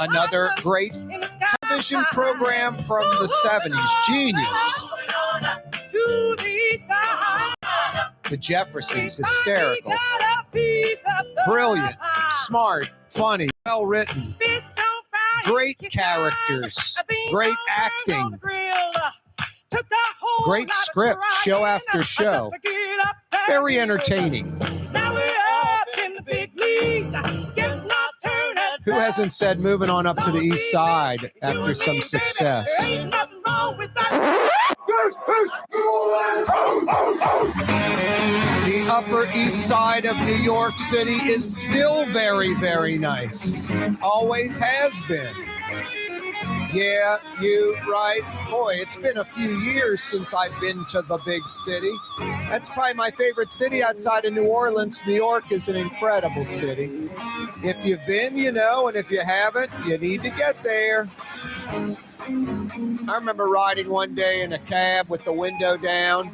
Another great television program from the 70s. Genius. The Jeffersons, hysterical. Brilliant, smart, funny, well-written. Great characters, great acting. Great script, show after show. Very entertaining. Who hasn't said moving on up to the east side after some success? The Upper East Side of New York City is still very, very nice. Always has been. Yeah, you right. Boy, it's been a few years since I've been to the big city. That's probably my favorite city outside of New Orleans. New York is an incredible city. If you've been, you know, and if you haven't, you need to get there. I remember riding one day in a cab with the window down.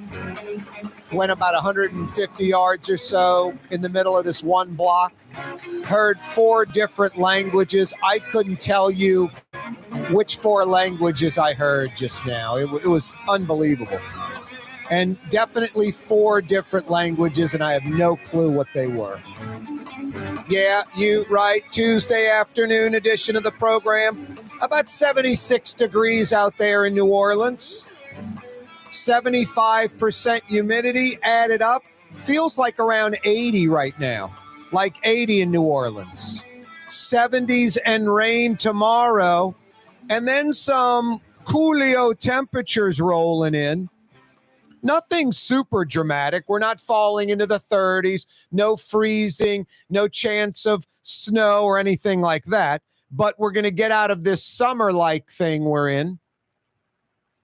Went about 150 yards or so in the middle of this one block. Heard 4 different languages. I couldn't tell you which 4 languages I heard just now. It was unbelievable. And definitely 4 different languages, and I have no clue what they were. Yeah, you right. Tuesday afternoon edition of the program. About 76 degrees out there in New Orleans. 75% humidity added up. Feels like around 80 right now. Like 80 in New Orleans. 70s and rain tomorrow. And then some coolio temperatures rolling in. Nothing super dramatic. We're not falling into the 30s. No freezing. No chance of snow or anything like that. But we're going to get out of this summer-like thing we're in.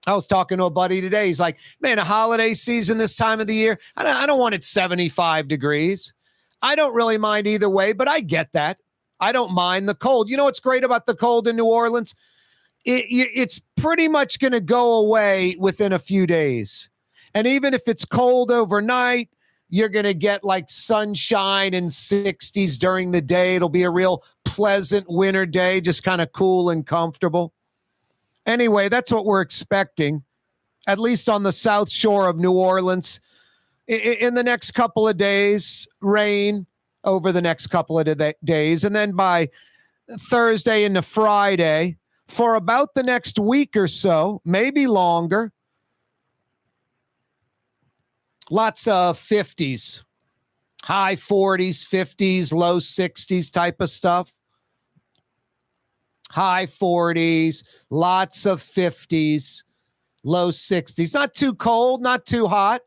I was talking to a buddy today. He's like, man, a holiday season this time of the year, I don't want it 75 degrees. I don't really mind either way, but I get that. I don't mind the cold. You know what's great about the cold in New Orleans? It's pretty much going to go away within a few days. And even if it's cold overnight, you're going to get like sunshine and 60s during the day. It'll be a real pleasant winter day, just kind of cool and comfortable. Anyway, that's what we're expecting, at least on the south shore of New Orleans. In the next couple of days, rain over the next couple of days. And then by Thursday into Friday, for about the next week or so, maybe longer, lots of 50s, high 40s, 50s, low 60s type of stuff. High 40s, lots of 50s, low 60s. Not too cold, not too hot.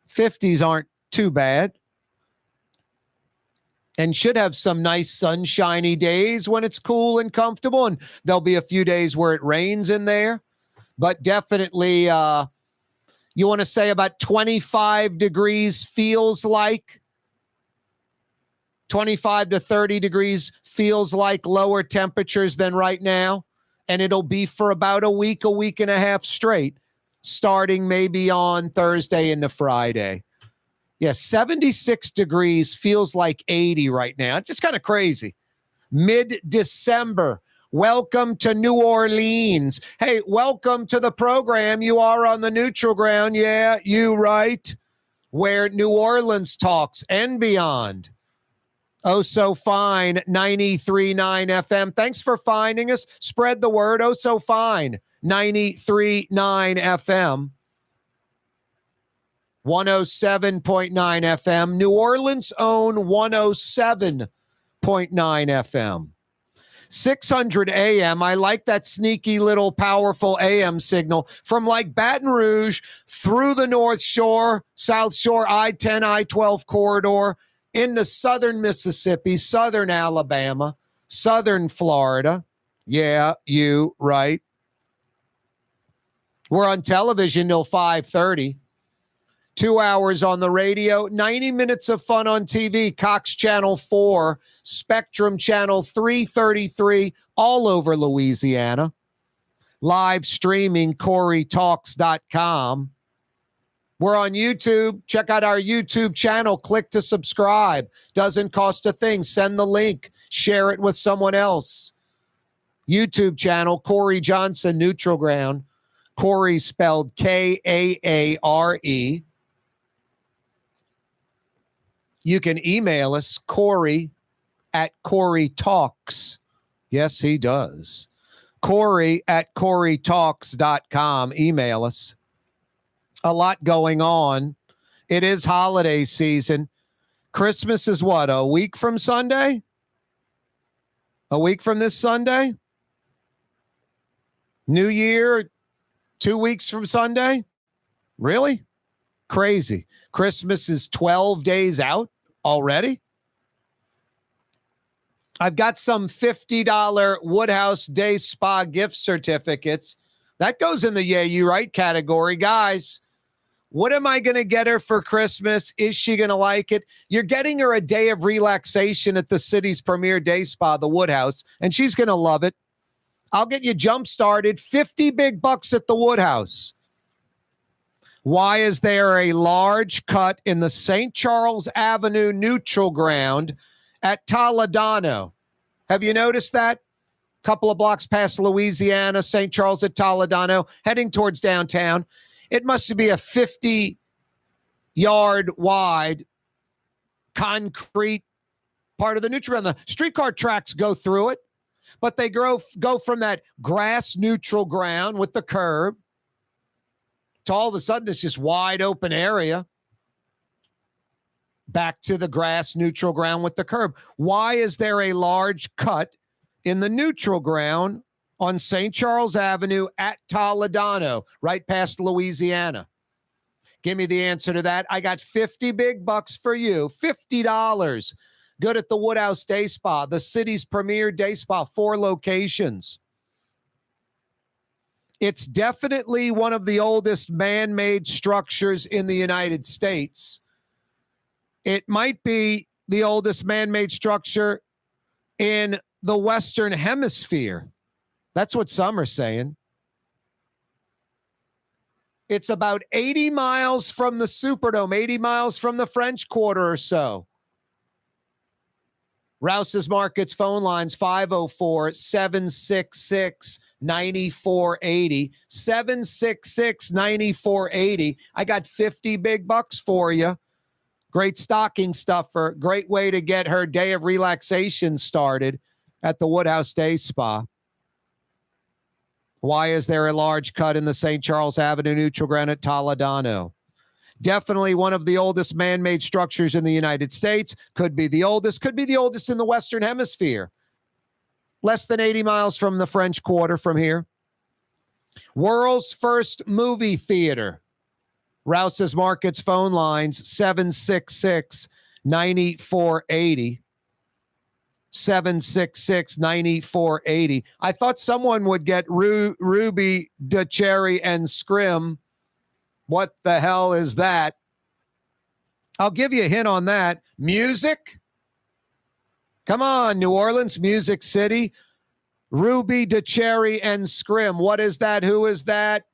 50s aren't too bad. And should have some nice sunshiny days when it's cool and comfortable. And there'll be a few days where it rains in there. But definitely, you want to say about 25 degrees feels like. 25 to 30 degrees feels like lower temperatures than right now. And it'll be for about a week and a half straight, starting maybe on Thursday into Friday. Yeah, 76 degrees feels like 80 right now. It's just kind of crazy. Mid-December. Welcome to New Orleans. Hey, welcome to the program. You are on the neutral ground. Yeah, you right. Where New Orleans talks and beyond. Oh, so fine, 93.9 FM. Thanks for finding us. Spread the word. Oh, so fine, 93.9 FM. 107.9 FM. New Orleans' own 107.9 FM. 600 AM. I like that sneaky little powerful AM signal from like Baton Rouge through the North Shore, South Shore, I-10, I-12 corridor, into southern Mississippi, southern Alabama, southern Florida. Yeah, you right. We're on television till 5:30. 2 hours on the radio, 90 minutes of fun on TV. Cox Channel 4, Spectrum Channel 333, all over Louisiana. Live streaming, CoreyTalks.com. We're on YouTube. Check out our YouTube channel. Click to subscribe. Doesn't cost a thing. Send the link. Share it with someone else. YouTube channel, Corey Johnson, Neutral Ground. Corey spelled Kaare. You can email us, Corey at Corey Talks. Yes, he does. Corey at CoreyTalks.com. Email us. A lot going on. It is holiday season. Christmas is what, a week from Sunday? A week from this Sunday? New Year, 2 weeks from Sunday? Really? Crazy. Christmas is 12 days out already? I've got some $50 Woodhouse Day Spa gift certificates. That goes in the Yeah, You Right category. Guys, what am I going to get her for Christmas? Is she going to like it? You're getting her a day of relaxation at the city's premier day spa, the Woodhouse, and she's going to love it. I'll get you jump-started. 50 big bucks at the Woodhouse. Why is there a large cut in the St. Charles Avenue neutral ground at Toledano? Have you noticed that? Couple of blocks past Louisiana, St. Charles at Toledano, heading towards downtown. It must be a 50-yard wide concrete part of the neutral ground. The streetcar tracks go through it, but they go from that grass neutral ground with the curb to all of a sudden this just wide open area back to the grass neutral ground with the curb. Why is there a large cut in the neutral ground on St. Charles Avenue at Toledano, right past Louisiana? Give me the answer to that. I got 50 big bucks for you. $50. Good at the Woodhouse Day Spa, the city's premier day spa, 4 locations. It's definitely one of the oldest man-made structures in the United States. It might be the oldest man-made structure in the Western Hemisphere. That's what some are saying. It's about 80 miles from the Superdome, 80 miles from the French Quarter or so. Rouse's Markets phone lines 504-766-9480. 766-9480. I got 50 big bucks for you. Great stocking stuffer. Great way to get her day of relaxation started at the Woodhouse Day Spa. Why is there a large cut in the St. Charles Avenue neutral ground at Toledano? Definitely one of the oldest man-made structures in the United States. Could be the oldest in the Western Hemisphere. Less than 80 miles from the French Quarter from here. World's first movie theater. Rouse's Markets phone lines 766-9480. 766-9480. I thought someone would get Ruby, DeCherry, and Scrim. What the hell is that? I'll give you a hint on that. Music? Come on, New Orleans, Music City. Ruby, DeCherry, and Scrim. What is that? Who is that?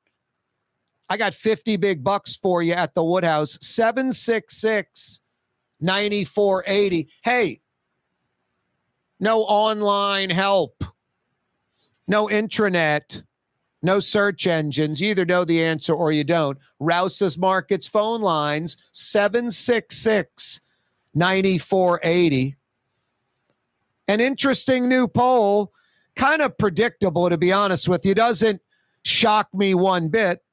I got 50 big bucks for you at the Woodhouse. 766-9480. Hey, no online help. No intranet. No search engines. You either know the answer or you don't. Rouse's Markets phone lines 766-9480. An interesting new poll, kind of predictable to be honest with you. Doesn't shock me one bit.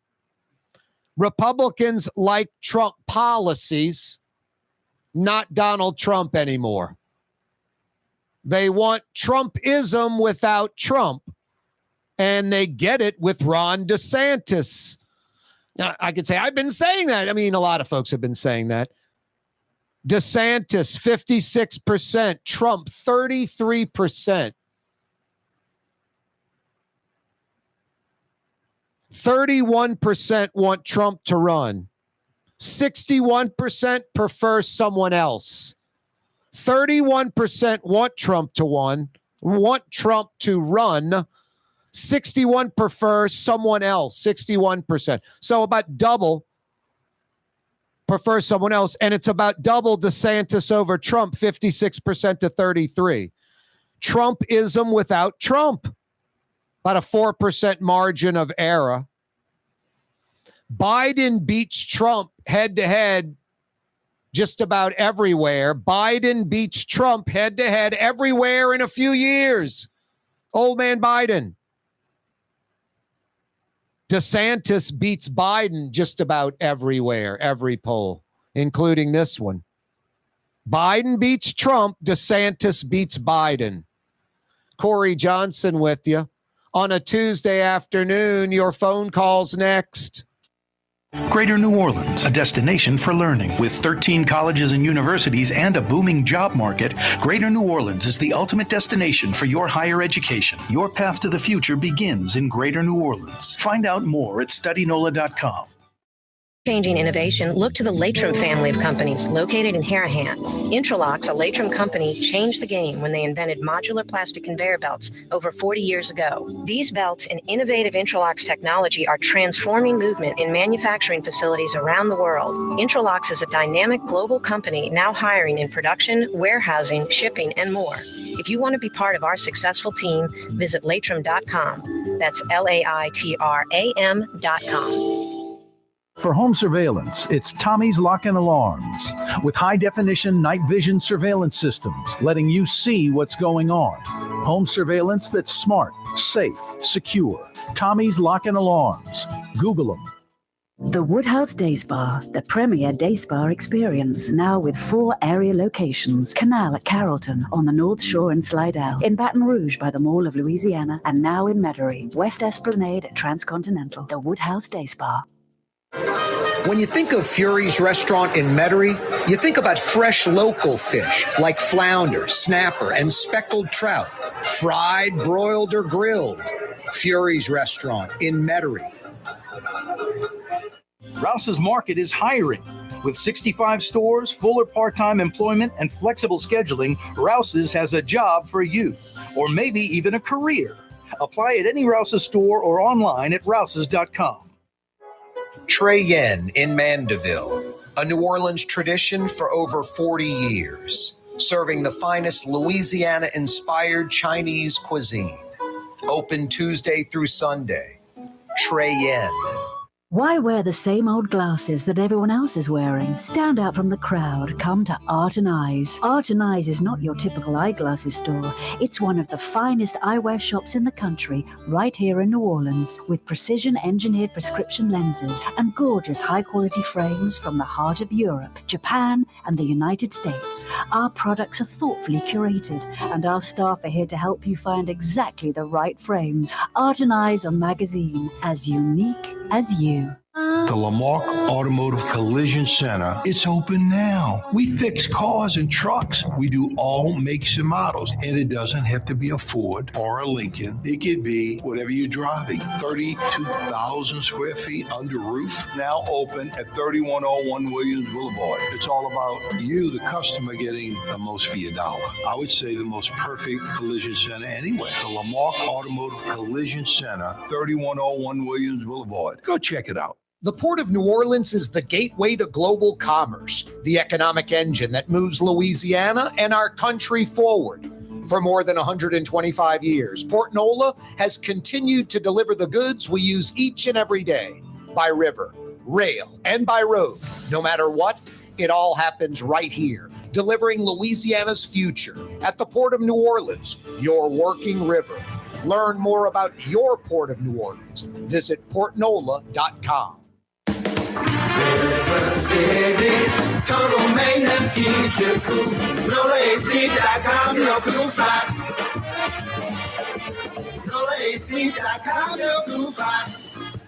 Republicans like Trump policies, not Donald Trump anymore. They want Trumpism without Trump. And they get it with Ron DeSantis. Now, I could say, I've been saying that. I mean, a lot of folks have been saying that. DeSantis, 56%. Trump, 33%. 31% want Trump to run. 61% prefer someone else. 31% want Trump to run. 61 prefer someone else, 61%. So about double prefer someone else. And it's about double DeSantis over Trump, 56% to 33%. Trumpism without Trump, about a 4% margin of error. Biden beats Trump head-to-head just about everywhere. Biden beats Trump head-to-head everywhere in a few years. Old man Biden. DeSantis beats Biden just about everywhere, every poll, including this one. Biden beats Trump. DeSantis beats Biden. Corey Johnson with you on a Tuesday afternoon. Your phone calls next. Greater New Orleans, a destination for learning. With 13 colleges and universities and a booming job market, Greater New Orleans is the ultimate destination for your higher education. Your path to the future begins in Greater New Orleans. Find out more at studynola.com. Changing innovation, look to the Latrim family of companies located in Harahan. Intralox, a Latrim company, changed the game when they invented modular plastic conveyor belts over 40 years ago. These belts and innovative Intralox technology are transforming movement in manufacturing facilities around the world. Intralox is a dynamic global company now hiring in production, warehousing, shipping, and more. If you want to be part of our successful team, visit Latrim.com. That's LAITRAM.com. For home surveillance, it's Tommy's Lock and Alarms. With high-definition night vision surveillance systems, letting you see what's going on. Home surveillance that's smart, safe, secure. Tommy's Lock and Alarms. Google them. The Woodhouse Day Spa, the premier day spa experience, now with 4 area locations. Canal at Carrollton, on the North Shore in Slidell, in Baton Rouge by the Mall of Louisiana, and now in Metairie, West Esplanade at Transcontinental. The Woodhouse Day Spa. When you think of Fury's restaurant in Metairie, you think about fresh local fish like flounder, snapper, and speckled trout, fried, broiled, or grilled. Fury's restaurant in Metairie. Rouse's Market is hiring. With 65 stores, full or part-time employment, and flexible scheduling, Rouse's has a job for you, or maybe even a career. Apply at any Rouse's store or online at rouses.com. Trey Yen in Mandeville, a New Orleans tradition for over 40 years, serving the finest Louisiana-inspired Chinese cuisine. Open Tuesday through Sunday. Trey Yen. Why wear the same old glasses that everyone else is wearing? Stand out from the crowd. Come to Art and Eyes. Art and Eyes is not your typical eyeglasses store. It's one of the finest eyewear shops in the country, right here in New Orleans, with precision-engineered prescription lenses and gorgeous high-quality frames from the heart of Europe, Japan, and the United States. Our products are thoughtfully curated, and our staff are here to help you find exactly the right frames. Art and Eyes on Magazine, as unique as you. The Lamarck Automotive Collision Center, it's open now. We fix cars and trucks. We do all makes and models. And it doesn't have to be a Ford or a Lincoln. It could be whatever you're driving. 32,000 square feet under roof, now open at 3101 Williams Boulevard. It's all about you, the customer, getting the most for your dollar. I would say the most perfect collision center anyway. The Lamarck Automotive Collision Center, 3101 Williams Boulevard. Go check it out. The Port of New Orleans is the gateway to global commerce, the economic engine that moves Louisiana and our country forward. For more than 125 years, Port Nola has continued to deliver the goods we use each and every day, by river, rail, and by road. No matter what, it all happens right here, delivering Louisiana's future at the Port of New Orleans, your working river. Learn more about your Port of New Orleans. Visit portnola.com. River Cities, total maintenance keeps you cool. NolaAC.com, your cool spots. NolaAC.com, your cool spots.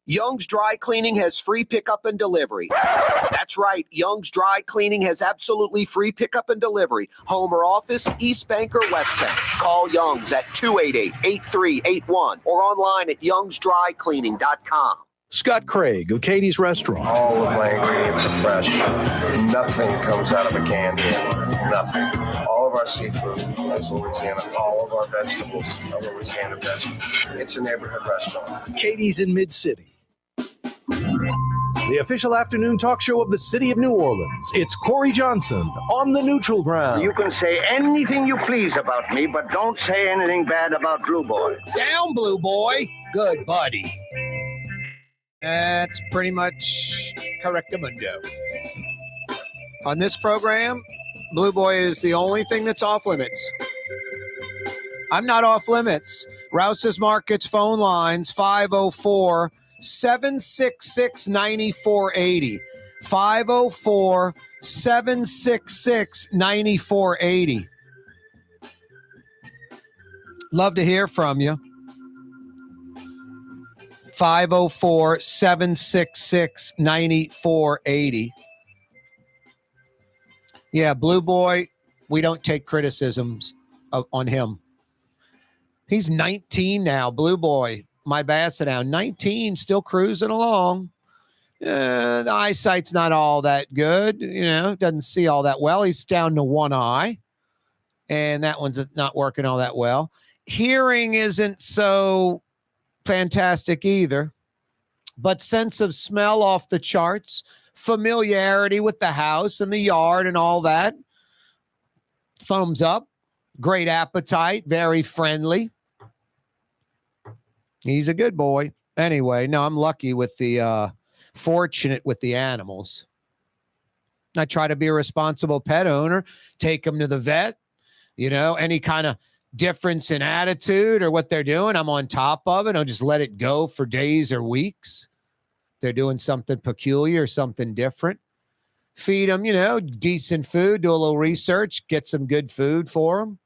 Young's Dry Cleaning has free pickup and delivery. That's right. Young's Dry Cleaning has absolutely free pickup and delivery. Home or office, East Bank or West Bank. Call Young's at 288-8381 or online at youngsdrycleaning.com. Scott Craig of Katie's Restaurant. All of my ingredients are fresh. Nothing comes out of a can here. Nothing. All of our seafood is Louisiana. All of our vegetables are Louisiana vegetables. It's a neighborhood restaurant. Katie's in Mid-City. the official afternoon talk show of the city of New Orleans. It's Corey Johnson on the Neutral Ground. You can say anything you please about me, but don't say anything bad about Blue Boy. Down, Blue Boy. Good buddy. That's pretty much correctamundo. On this program, Blue Boy is the only thing that's off limits. I'm not off limits. Rouse's Markets phone lines 504-766-9480. 504-766-9480. Love to hear from you. 504-766-9480. Yeah, Blue Boy, we don't take criticisms on him. He's 19 now, Blue Boy. My Basset now, 19, still cruising along. The eyesight's not all that good, doesn't see all that well. He's down to one eye, and that one's not working all that well. Hearing isn't so fantastic either, but sense of smell off the charts, familiarity with the house and the yard and all that. Thumbs up, great appetite, very friendly. He's a good boy. Anyway, no, I'm lucky with the fortunate with the animals. I try to be a responsible pet owner, take them to the vet, any kind of difference in attitude or what they're doing, I'm on top of it. I'll just let it go for days or weeks. They're doing something peculiar, something different. Feed them, decent food, do a little research, get some good food for them.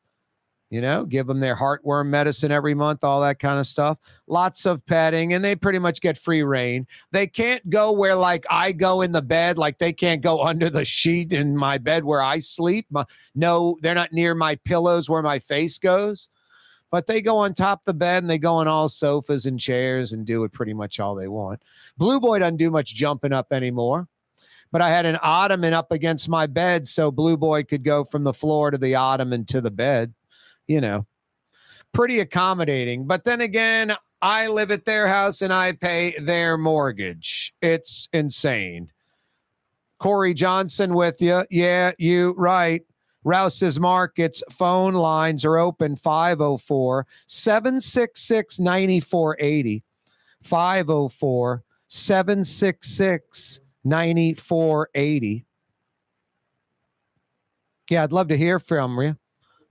Give them their heartworm medicine every month, all that kind of stuff. Lots of petting, and they pretty much get free reign. They can't go where, like, I go in the bed. Like, they can't go under the sheet in my bed where I sleep. No, they're not near my pillows where my face goes. But they go on top of the bed, and they go on all sofas and chairs and do it pretty much all they want. Blue Boy doesn't do much jumping up anymore. But I had an ottoman up against my bed, so Blue Boy could go from the floor to the ottoman to the bed. Pretty accommodating. But then again, I live at their house and I pay their mortgage. It's insane. Corey Johnson with you. Yeah, you right. Rouse's Markets phone lines are open 504-766-9480. 504-766-9480. Yeah, I'd love to hear from you.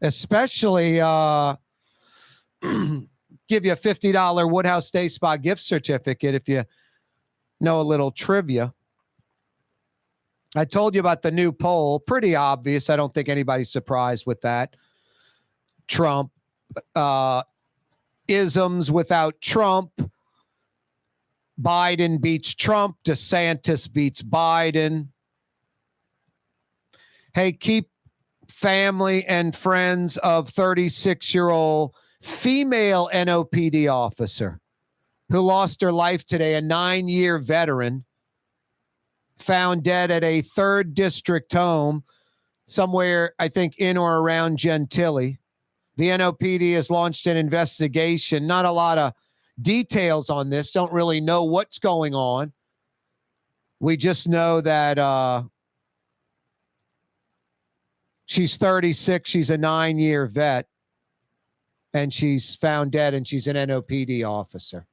Especially give you a $50 Woodhouse Day Spa gift certificate if you know a little trivia. I told you about the new poll. Pretty obvious. I don't think anybody's surprised with that. Trump. Isms without Trump. Biden beats Trump. DeSantis beats Biden. Hey, keep family and friends of 36-year-old female NOPD officer who lost her life today, a 9-year veteran, found dead at a 3rd District home somewhere, I think, in or around Gentilly. The NOPD has launched an investigation. Not a lot of details on this. Don't really know what's going on. We just know that she's 36. She's a 9-year vet, and she's found dead, and she's an NOPD officer.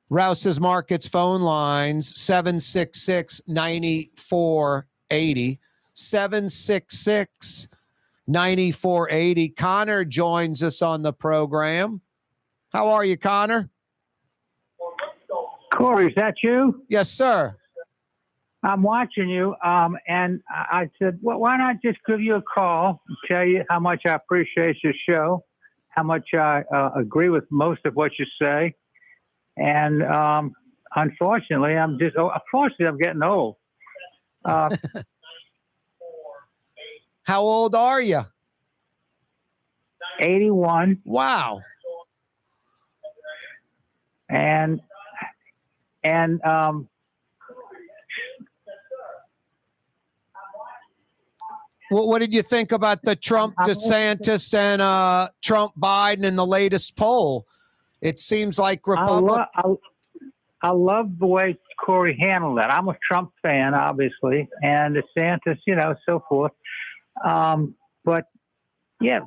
Rouse's Markets phone lines 766-9480. 766-9480. Connor joins us on the program. How are you, Connor? Corey, is that you? Yes, sir. I'm watching you, and I said, well, why not just give you a call and tell you how much I appreciate your show, how much I agree with most of what you say. And unfortunately, I'm getting old. How old are you? 81. Wow. And what did you think about the Trump DeSantis and Trump Biden in the latest poll? It seems like Republicans. I love the way Corey handled that. I'm a Trump fan, obviously, and DeSantis, so forth. But yeah,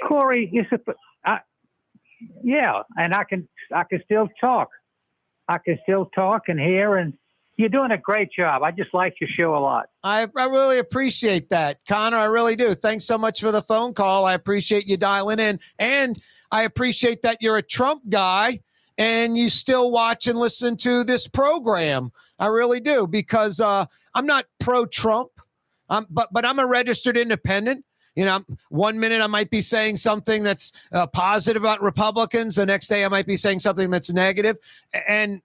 Corey is and I can still talk. I can still talk and hear, and you're doing a great job. I just like your show a lot. I really appreciate that, Connor. I really do. Thanks so much for the phone call. I appreciate you dialing in, and I appreciate that you're a Trump guy and you still watch and listen to this program. I really do, because I'm not pro-Trump, but I'm a registered independent. 1 minute I might be saying something that's positive about Republicans. The next day I might be saying something that's negative. And,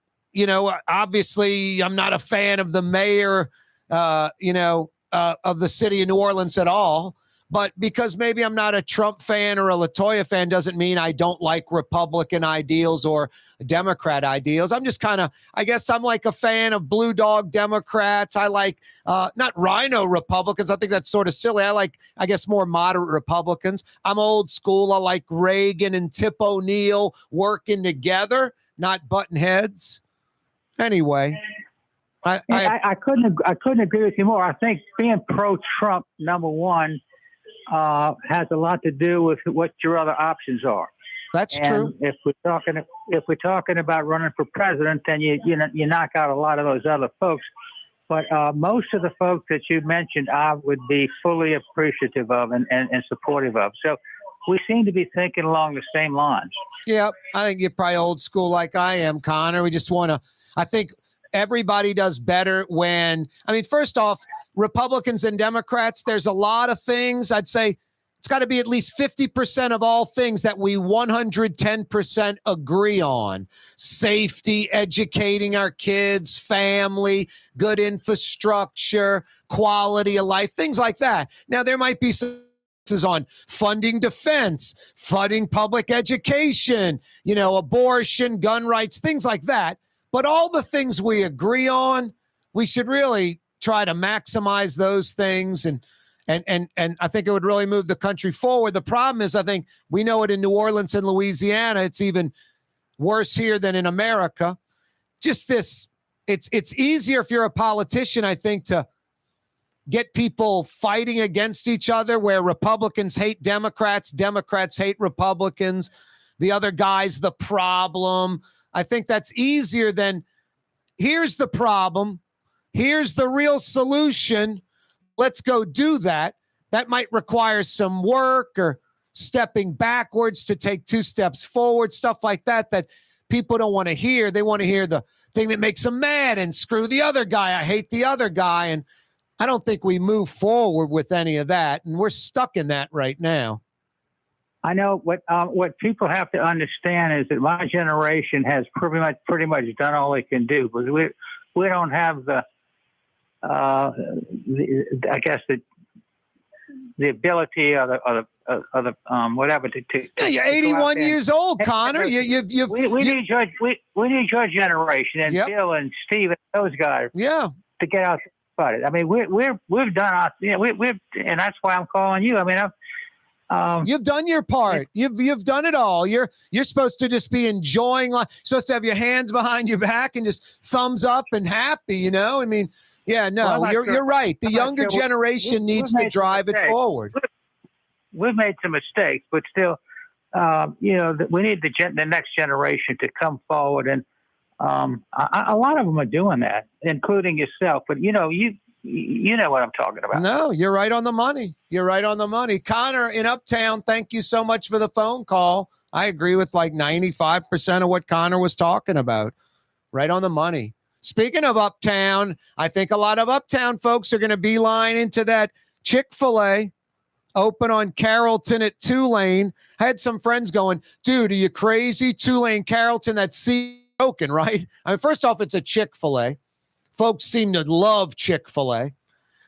obviously I'm not a fan of the mayor, of the city of New Orleans at all. But because maybe I'm not a Trump fan or a LaToya fan doesn't mean I don't like Republican ideals or Democrat ideals. I'm just I guess I'm like a fan of blue dog Democrats. I like not rhino Republicans. I think that's sort of silly. I like, I guess, more moderate Republicans. I'm old school. I like Reagan and Tip O'Neill working together, not button heads. Anyway. I couldn't agree with you more. I think being pro-Trump, number one, has a lot to do with what your other options are. That's true. If we're talking about running for president, then you knock out a lot of those other folks. But most of the folks that you mentioned, I would be fully appreciative of and supportive of. So we seem to be thinking along the same lines. Yeah, I think you're probably old school like I am, Connor. We just want to. I think everybody does better when. First off, Republicans and Democrats, there's a lot of things. I'd say it's got to be at least 50% of all things that we 110% agree on. Safety, educating our kids, family, good infrastructure, quality of life, things like that. Now, there might be some on funding defense, funding public education, abortion, gun rights, things like that. But all the things we agree on, we should really try to maximize those things, and I think it would really move the country forward. The problem is, I think we know it in New Orleans and Louisiana. It's even worse here than in America. Just this, it's easier if you're a politician, I think, to get people fighting against each other, where Republicans hate Democrats, Democrats hate Republicans, the other guy's the problem. I think that's easier than, here's the problem, here's the real solution, let's go do that. That might require some work or stepping backwards to take 2 steps forward, stuff like that people don't want to hear. They want to hear the thing that makes them mad and screw the other guy. I hate the other guy. And I don't think we move forward with any of that. And we're stuck in that right now. I know what people have to understand is that my generation has pretty much done all they can do, because we don't have the ability or the whatever to you're 81 years old, Connor. We need your generation and Yep. Bill and Steve and those guys. Yeah. To get out about it. We've done our, we've, and that's why I'm calling you. You've done your part. You've done it all. You're supposed to just be enjoying life. You're supposed to have your hands behind your back and just thumbs up and happy. You're right. The younger generation needs to drive it forward. We've made some mistakes, but still, we need the next generation to come forward, and a lot of them are doing that, including yourself. But you know what I'm talking about. No, you're right on the money. You're right on the money. Connor in Uptown, thank you so much for the phone call. I agree with like 95% of what Connor was talking about. Right on the money. Speaking of Uptown, I think a lot of Uptown folks are going to beeline into that Chick-Fil-A open on Carrollton at Tulane. I had some friends going, dude, are you crazy? Tulane, Carrollton, that's broken, right? First off, it's a Chick-fil-A. Folks seem to love Chick-fil-A.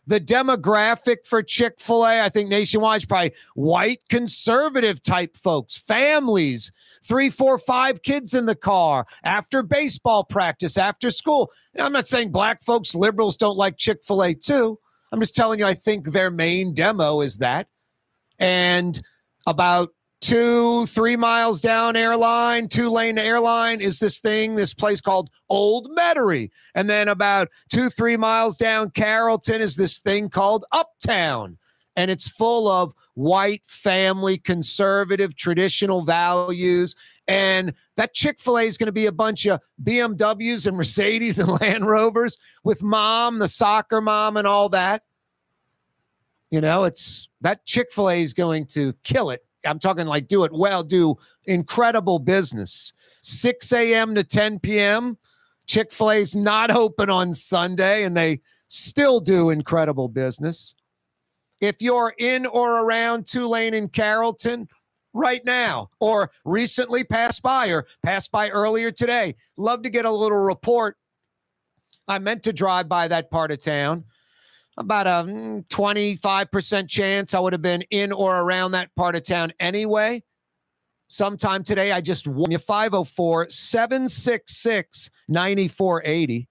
The demographic for Chick-fil-A, I think nationwide, is probably white conservative type folks, families, 3, 4, 5 kids in the car, after baseball practice, after school. I'm not saying black folks, liberals don't like Chick-fil-A too. I'm just telling you, I think their main demo is that. And about 2-3 miles down airline, 2-lane airline is this place called Old Metairie. And then about 2-3 miles down Carrollton is this thing called Uptown. And it's full of white family, conservative, traditional values. And that Chick-fil-A is going to be a bunch of BMWs and Mercedes and Land Rovers with mom, the soccer mom and all that. You know, it's that Chick-fil-A is going to kill it. I'm talking like do it well, do incredible business. 6 a.m. to 10 p.m. Chick-fil-A is not open on Sunday, and they still do incredible business. If you're in or around 2-lane in Carrollton right now, or recently passed by earlier today, love to get a little report. I meant to drive by that part of town. About a 25% chance I would have been in or around that part of town anyway. Sometime today, I just won you 504-766-9480.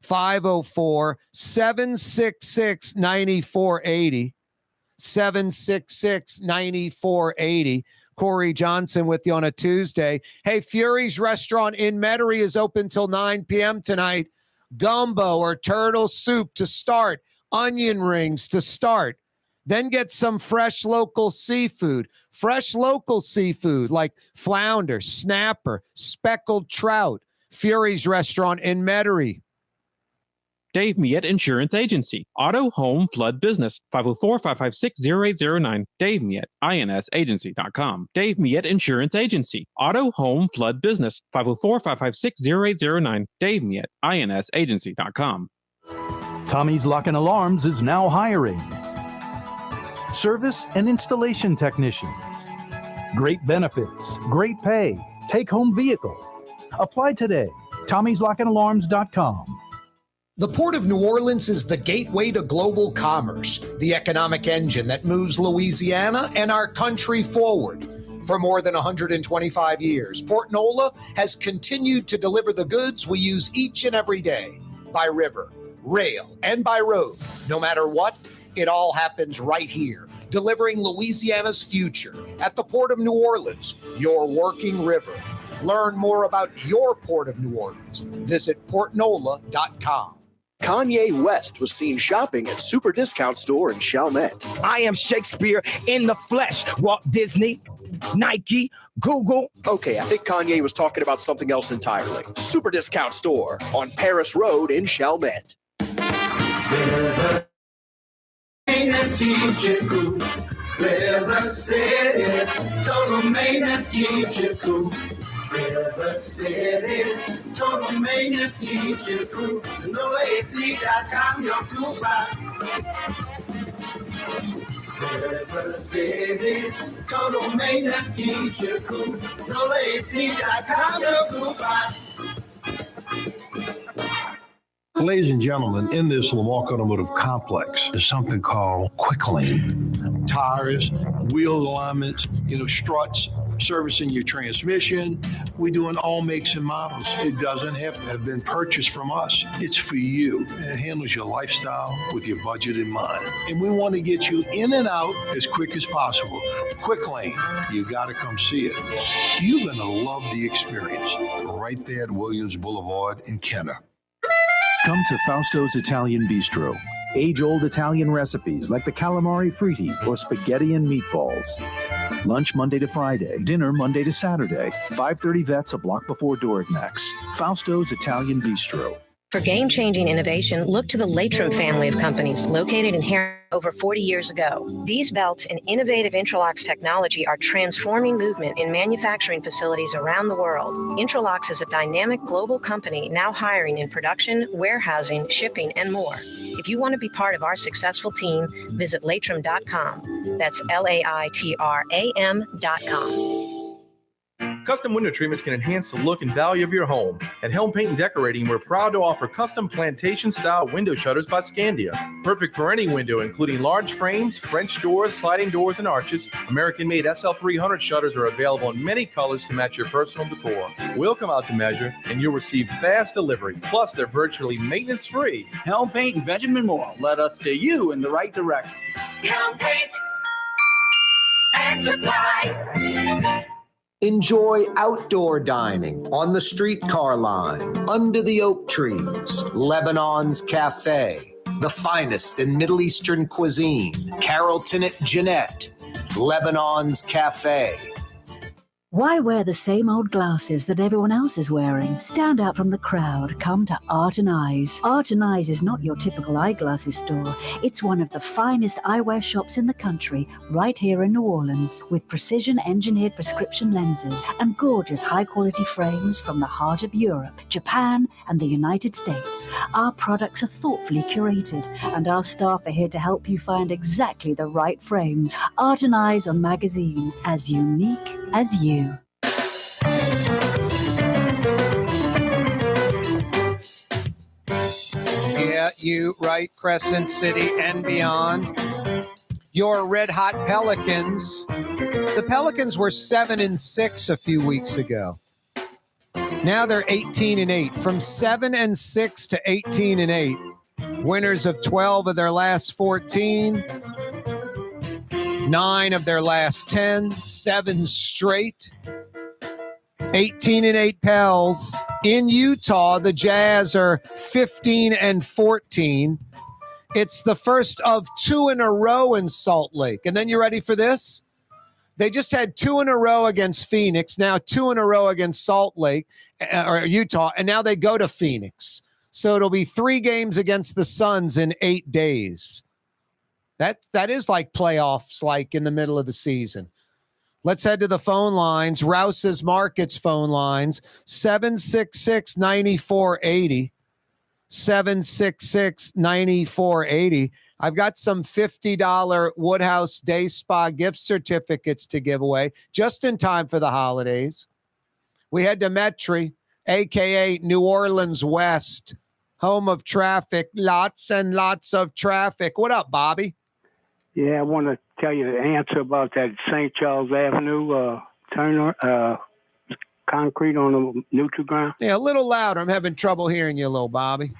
504-766-9480. 766-9480. Corey Johnson with you on a Tuesday. Hey, Fury's Restaurant in Metairie is open till 9 p.m. tonight. Gumbo or turtle soup to start. Onion rings to start. Then get some fresh local seafood. Fresh local seafood like flounder, snapper, speckled trout. Fury's Restaurant in Metairie. Dave Miette Insurance Agency. Auto, home, flood, business. 504-556-0809. Dave Miette, INSagency.com. Dave Miette Insurance Agency. Auto, home, flood, business. 504-556-0809. Dave Miette, INSagency.com. Tommy's Lock and Alarms is now hiring service and installation technicians. Great benefits, great pay, take-home vehicle. Apply today. Tommy'sLockandAlarms.com. The Port of New Orleans is the gateway to global commerce, the economic engine that moves Louisiana and our country forward. For more than 125 years, Port Nola has continued to deliver the goods we use each and every day by river, rail, and by road. No matter what, it all happens right here, delivering Louisiana's future at the Port of New Orleans, your working river. Learn more about your Port of New Orleans. Visit portnola.com. Kanye West was seen shopping at Super Discount Store in Chalmette. I am Shakespeare in the flesh. Walt Disney, Nike, Google. Okay, I think Kanye was talking about something else entirely. Super Discount Store on Paris Road in Chalmette. Maintenance keeps you cool. River City's total maintenance keeps you cool. River City's total maintenance keeps you cool. NoAC.com, your cool spot. River City's total maintenance keeps you cool. NoAC.com, your cool spot. Ladies and gentlemen, in this Lamarck Automotive Complex, there's something called Quick Lane. Tires, wheel alignments, struts, servicing your transmission. We're doing all makes and models. It doesn't have to have been purchased from us. It's for you. It handles your lifestyle with your budget in mind. And we want to get you in and out as quick as possible. Quick Lane, you got to come see it. You're going to love the experience. Right there at Williams Boulevard in Kenner. Come to Fausto's Italian Bistro. Age-old Italian recipes like the calamari fritti or spaghetti and meatballs. Lunch Monday to Friday, dinner Monday to Saturday. 530 Vets, a block before Dorignax. Fausto's Italian Bistro. For game-changing innovation, look to the Latrim family of companies located in Harris over 40 years ago. These belts and innovative Intralocks technology are transforming movement in manufacturing facilities around the world. Intralocks is a dynamic global company now hiring in production, warehousing, shipping, and more. If you want to be part of our successful team, visit Latrim.com. That's LAITRAM.com. Custom window treatments can enhance the look and value of your home. At Helm Paint and Decorating, we're proud to offer custom plantation-style window shutters by Scandia. Perfect for any window, including large frames, French doors, sliding doors, and arches. American-made SL300 shutters are available in many colors to match your personal decor. We'll come out to measure, and you'll receive fast delivery. Plus, they're virtually maintenance-free. Helm Paint and Benjamin Moore. Let us steer you in the right direction. Helm Paint. and Supply. Enjoy outdoor dining on the streetcar line, under the oak trees, Lebanon's Cafe, the finest in Middle Eastern cuisine, Carrollton at Jeanette, Lebanon's Cafe. Why wear the same old glasses that everyone else is wearing? Stand out from the crowd. Come to Art and Eyes. Art and Eyes is not your typical eyeglasses store. It's one of the finest eyewear shops in the country, right here in New Orleans, with precision-engineered prescription lenses and gorgeous high-quality frames from the heart of Europe, Japan, and the United States. Our products are thoughtfully curated, and our staff are here to help you find exactly the right frames. Art and Eyes on Magazine, as unique as you. Yeah, you right, Crescent City and beyond. Your red hot Pelicans. The Pelicans were 7-6 a few weeks ago. Now they're 18-8. From 7-6 to 18-8. Winners of 12 of their last 14. 9 of their last 10. 7 straight. 18-8 Pels. In Utah, the Jazz are 15-14. It's the first of 2 in a row in Salt Lake. And then you ready for this? They just had 2 in a row against Phoenix, now 2 in a row against Salt Lake or Utah, and now they go to Phoenix. So it'll be 3 games against the Suns in 8 days. That is like playoffs, like in the middle of the season. Let's head to the phone lines. Rouse's Markets phone lines, 766-9480. 766-9480. I've got some $50 Woodhouse Day Spa gift certificates to give away just in time for the holidays. We head to Metri, a.k.a. New Orleans West, home of traffic, lots and lots of traffic. What up, Bobby? Yeah, I want to tell you the answer about that St. Charles Avenue turn concrete on the neutral ground. Yeah, a little louder. I'm having trouble hearing you, little Bobby.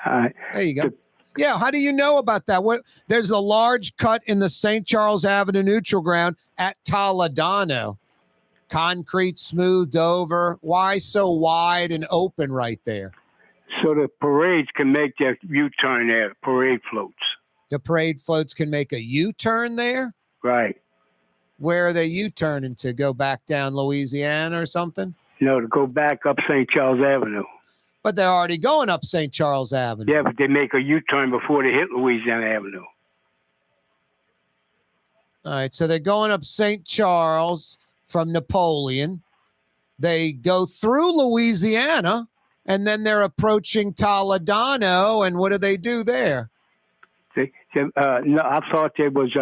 All right. There you go. Yeah, how do you know about that? There's a large cut in the St. Charles Avenue neutral ground at Toledano. Concrete smoothed over. Why so wide and open right there? So the parades can make that U-turn there, parade floats. The parade floats can make a U-turn there? Right. Where are they U-turning to? Go back down Louisiana or something? No, to go back up St. Charles Avenue. But they're already going up St. Charles Avenue. Yeah, but they make a U-turn before they hit Louisiana Avenue. All right, so they're going up St. Charles from Napoleon. They go through Louisiana, and then they're approaching Toledano, and what do they do there? No, I thought they was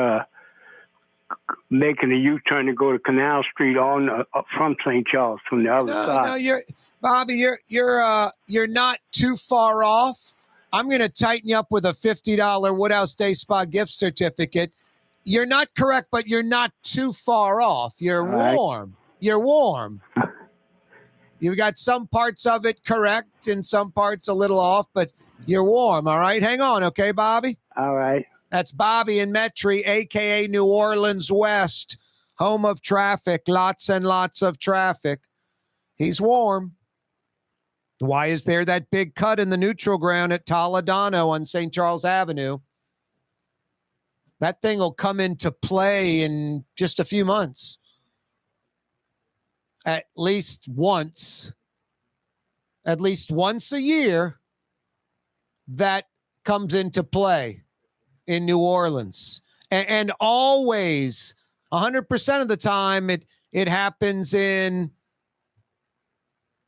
making a U-turn to go to Canal Street from St. Charles from the other side. No, Bobby, you're not too far off. I'm going to tighten you up with a $50 Woodhouse Day Spa gift certificate. You're not correct, but you're not too far off. You're warm. You're warm. You've got some parts of it correct and some parts a little off, but you're warm. All right, hang on, okay, Bobby? All right. That's Bobby in Metri, a.k.a. New Orleans West, home of traffic, lots and lots of traffic. He's warm. Why is there that big cut in the neutral ground at Toledano on St. Charles Avenue? That thing will come into play in just a few months. At least once a year, that comes into play in New Orleans. And always, 100% of the time, it happens in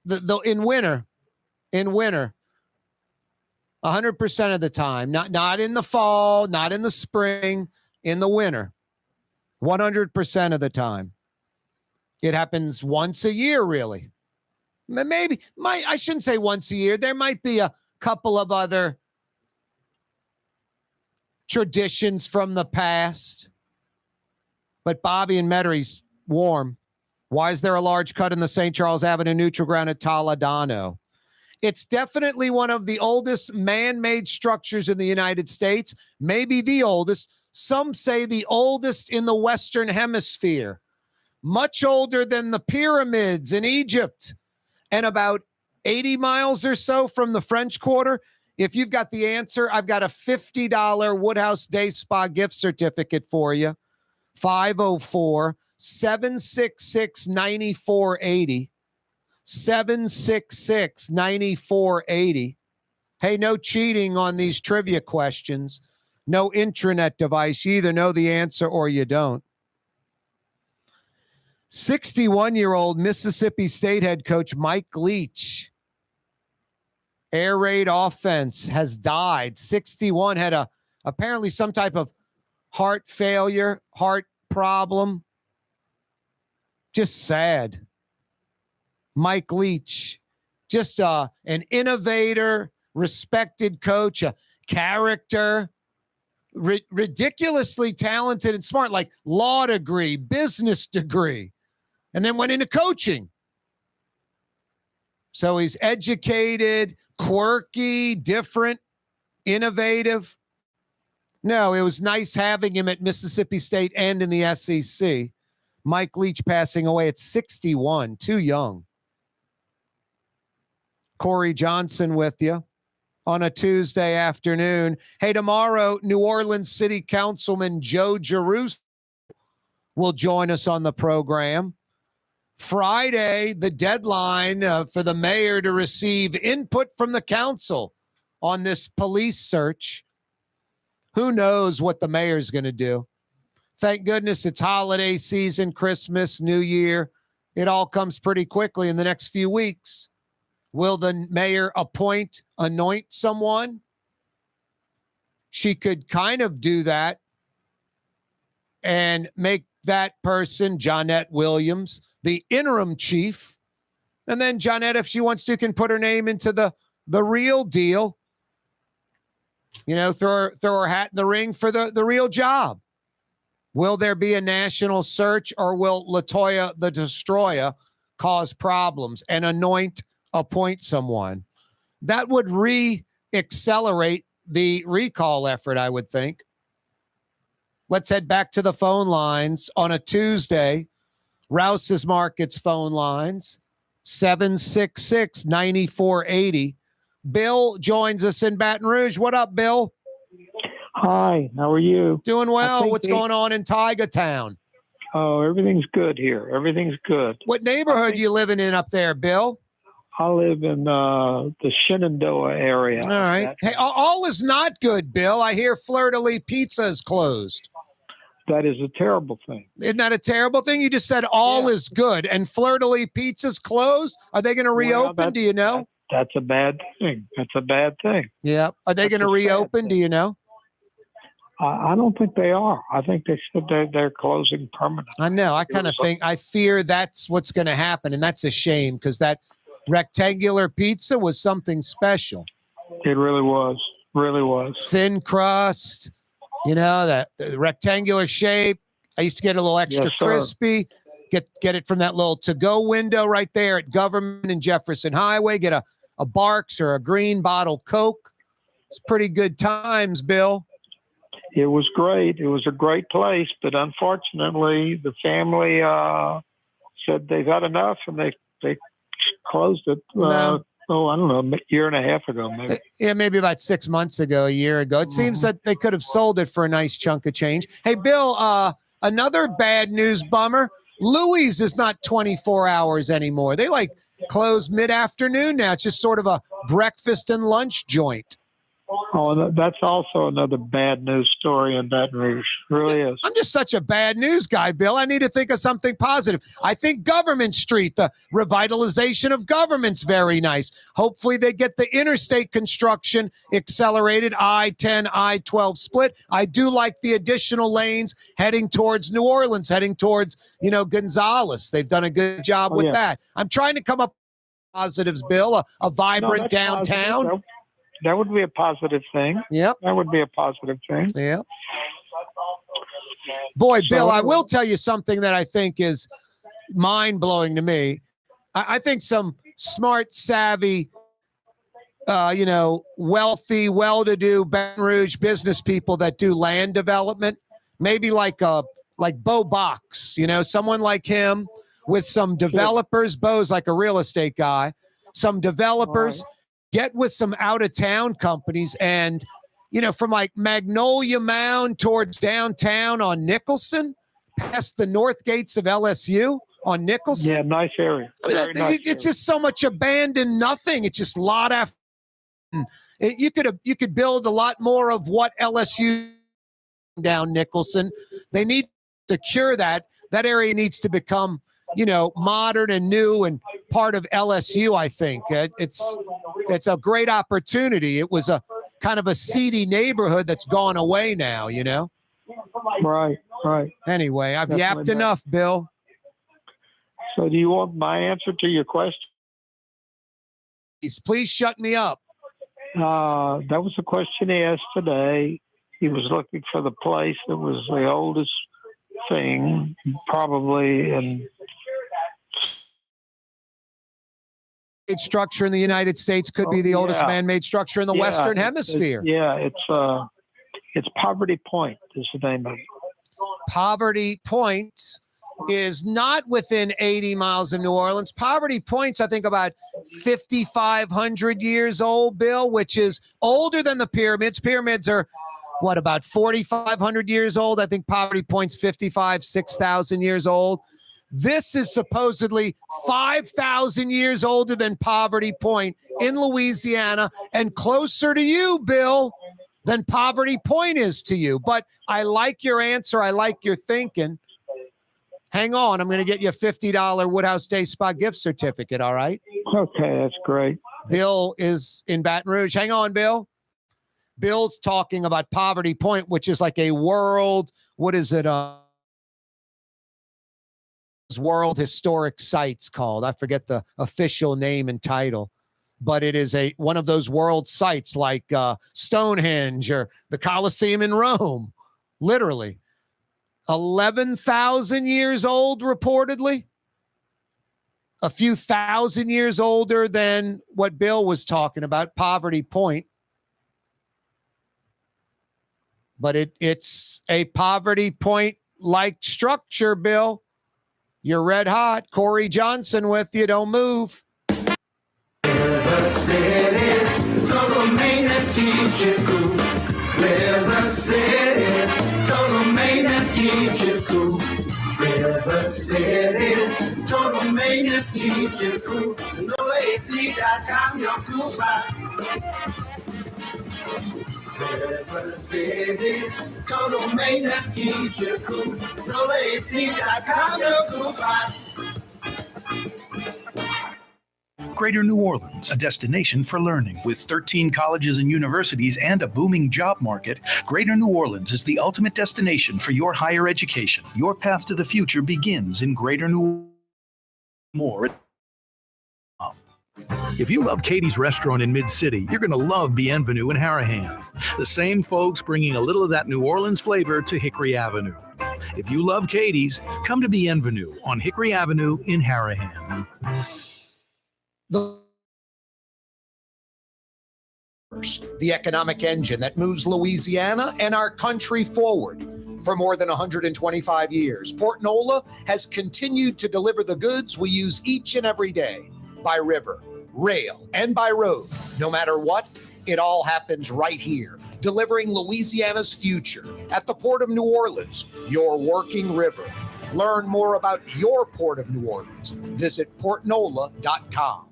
winter. In winter. 100% of the time. Not in the fall, not in the spring, in the winter. 100% of the time. It happens once a year, really. Maybe, I shouldn't say once a year. There might be a couple of other traditions from the past. But Bobby and Metri's warm. Why is there a large cut in the St. Charles Avenue neutral ground at Toledano? It's definitely one of the oldest man-made structures in the United States, maybe the oldest. Some say the oldest in the Western Hemisphere, much older than the pyramids in Egypt, and about 80 miles or so from the French Quarter. If you've got the answer, I've got a $50 Woodhouse Day Spa gift certificate for you. 504-766-9480. 766-9480. Hey, no cheating on these trivia questions. No intranet device. You either know the answer or you don't. 61-year-old Mississippi State head coach Mike Leach, air raid offense, has died. 61, had apparently some type of heart failure, heart problem. Just sad. Mike Leach, just an innovator, respected coach, a character, ridiculously talented and smart, like law degree, business degree, and then went into coaching. So he's educated, quirky, different, innovative. No, it was nice having him at Mississippi State and in the SEC. Mike Leach passing away at 61, too young. Corey Johnson with you on a Tuesday afternoon. Hey, tomorrow, New Orleans City Councilman Joe Giarrusso will join us on the program. Friday, the deadline for the mayor to receive input from the council on this police search. Who knows what the mayor's going to do? Thank goodness it's holiday season, Christmas, New Year. It all comes pretty quickly in the next few weeks. Will the mayor anoint someone? She could kind of do that and make that person, Johnette Williams, the interim chief. And then Johnette, if she wants to, can put her name into the real deal. You know, throw her hat in the ring for the real job. Will there be a national search, or will LaToya the Destroyer cause problems and appoint someone? That would accelerate the recall effort, I would think. Let's head back to the phone lines on a Tuesday. Rouse's Markets phone lines, 766-9480. Bill joins us in Baton Rouge. What up, Bill? Hi, how are you? Doing well. What's going on in Tiger Town? Oh, everything's good here. Everything's good. What neighborhood you living in up there, Bill? I live in the Shenandoah area. All right. Hey, all is not good, Bill. I hear Fleur de Lis Pizza is closed. That is a terrible thing. Isn't that a terrible thing? You just said all is good, and Fleur de Lis Pizza's closed. Are they going to reopen? Do you know? That's a bad thing. That's a bad thing. Yeah. Are they going to reopen? Do you know? I don't think they are. I think they said they're closing permanently. I know. I fear that's what's going to happen, and that's a shame because that rectangular pizza was something special. It really was. Really was. Thin crust, that rectangular shape. I used to get a little extra crispy. Get it from that little to-go window right there at Government and Jefferson Highway. Get a Barks or a green bottle Coke. It's pretty good times, Bill. It was great. It was a great place, but unfortunately, the family said they've had enough, and they closed it. I don't know, a year and a half ago, maybe. Yeah, maybe about 6 months ago, a year ago. It seems that they could have sold it for a nice chunk of change. Hey, Bill, another bad news bummer. Louis is not 24 hours anymore. They close mid-afternoon now. It's just sort of a breakfast and lunch joint. Oh, that's also another bad news story in Baton Rouge. It really is. I'm just such a bad news guy, Bill. I need to think of something positive. I think Government Street, the revitalization of government's very nice. Hopefully they get the interstate construction accelerated, I-10, I-12 split. I do like the additional lanes heading towards New Orleans, heading towards, Gonzales. They've done a good job with that. I'm trying to come up with positives, Bill, a vibrant downtown. Positive. That would be a positive thing. Yep. That would be a positive thing. Yeah. Boy, Bill, I will tell you something that I think is mind-blowing to me. I think some smart, savvy, wealthy, well-to-do Baton Rouge business people that do land development Maybe like Bo Box, someone like him with some developers. Bo's like a real estate guy. Some developers, get with some out-of-town companies and, from like Magnolia Mound towards downtown on Nicholson, past the north gates of LSU on Nicholson. Yeah, nice area. It's just so much abandoned nothing. It's just a lot of. You could build a lot more of what LSU down Nicholson. They need to cure that. That area needs to become, modern and new and part of LSU. I think it's a great opportunity. It was a kind of a seedy neighborhood that's gone away now. Right. Anyway, I've Definitely yapped not. enough, Bill. So do you want my answer to your question? Please shut me up. That was a question he asked today. He was looking for the place that was the oldest thing, probably in structure in the United States could be the oldest man-made structure in the Western Hemisphere. It's Poverty Point is the name of it. Poverty Point is not within 80 miles of New Orleans. Poverty Point's, I think, about 5,500 years old, Bill, which is older than the pyramids. Pyramids are, about 4,500 years old? I think Poverty Point's 6,000 years old. This is supposedly 5,000 years older than Poverty Point in Louisiana and closer to you, Bill, than Poverty Point is to you. But I like your answer. I like your thinking. Hang on. I'm going to get you a $50 Woodhouse Day Spa gift certificate, all right? Okay, that's great. Bill is in Baton Rouge. Hang on, Bill. Bill's talking about Poverty Point, which is like a world, World Historic Sites called. I forget the official name and title, but it is one of those world sites like Stonehenge or the Colosseum in Rome, literally. 11,000 years old, reportedly. A few thousand years older than what Bill was talking about, Poverty Point. But it's a Poverty Point-like structure, Bill. You're red hot. Corey Johnson with you. Don't move. River City's total maintenance keeps you cool. River City's total maintenance keeps you cool. River City's total maintenance keeps you cool. NoAC.com, your cool spot. River City's total maintenance keeps you cool. NoAC.com, your cool spot. Greater New Orleans, a destination for learning. With 13 colleges and universities and a booming job market, Greater New Orleans is the ultimate destination for your higher education. Your path to the future begins in Greater New Orleans. More. If you love Katie's Restaurant in Mid-City, you're going to love Bienvenue in Harahan. The same folks bringing a little of that New Orleans flavor to Hickory Avenue. If you love Katie's, come to Bienvenue on Hickory Avenue in Harahan. The economic engine that moves Louisiana and our country forward. For more than 125 years, Port Nola has continued to deliver the goods we use each and every day by river, rail, and by road. No matter what, it all happens right here, delivering Louisiana's future at the Port of New Orleans, your working river. Learn more about your Port of New Orleans. Visit portnola.com.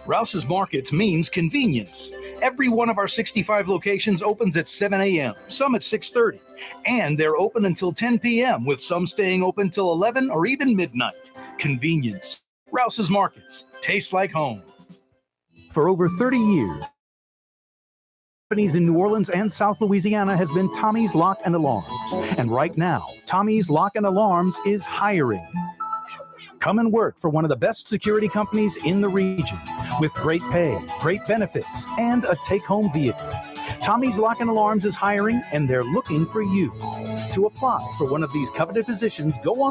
Rouse's Markets means convenience. Every one of our 65 locations opens at 7 a.m., some at 6:30, and they're open until 10 p.m., with some staying open till 11 or even midnight. Convenience. Rouse's Markets. Tastes like home. For over 30 years, companies in New Orleans and South Louisiana has been Tommy's Lock and Alarms. And right now, Tommy's Lock and Alarms is hiring. Come and work for one of the best security companies in the region with great pay, great benefits, and a take-home vehicle. Tommy's Lock and Alarms is hiring, and they're looking for you. To apply for one of these coveted positions, go on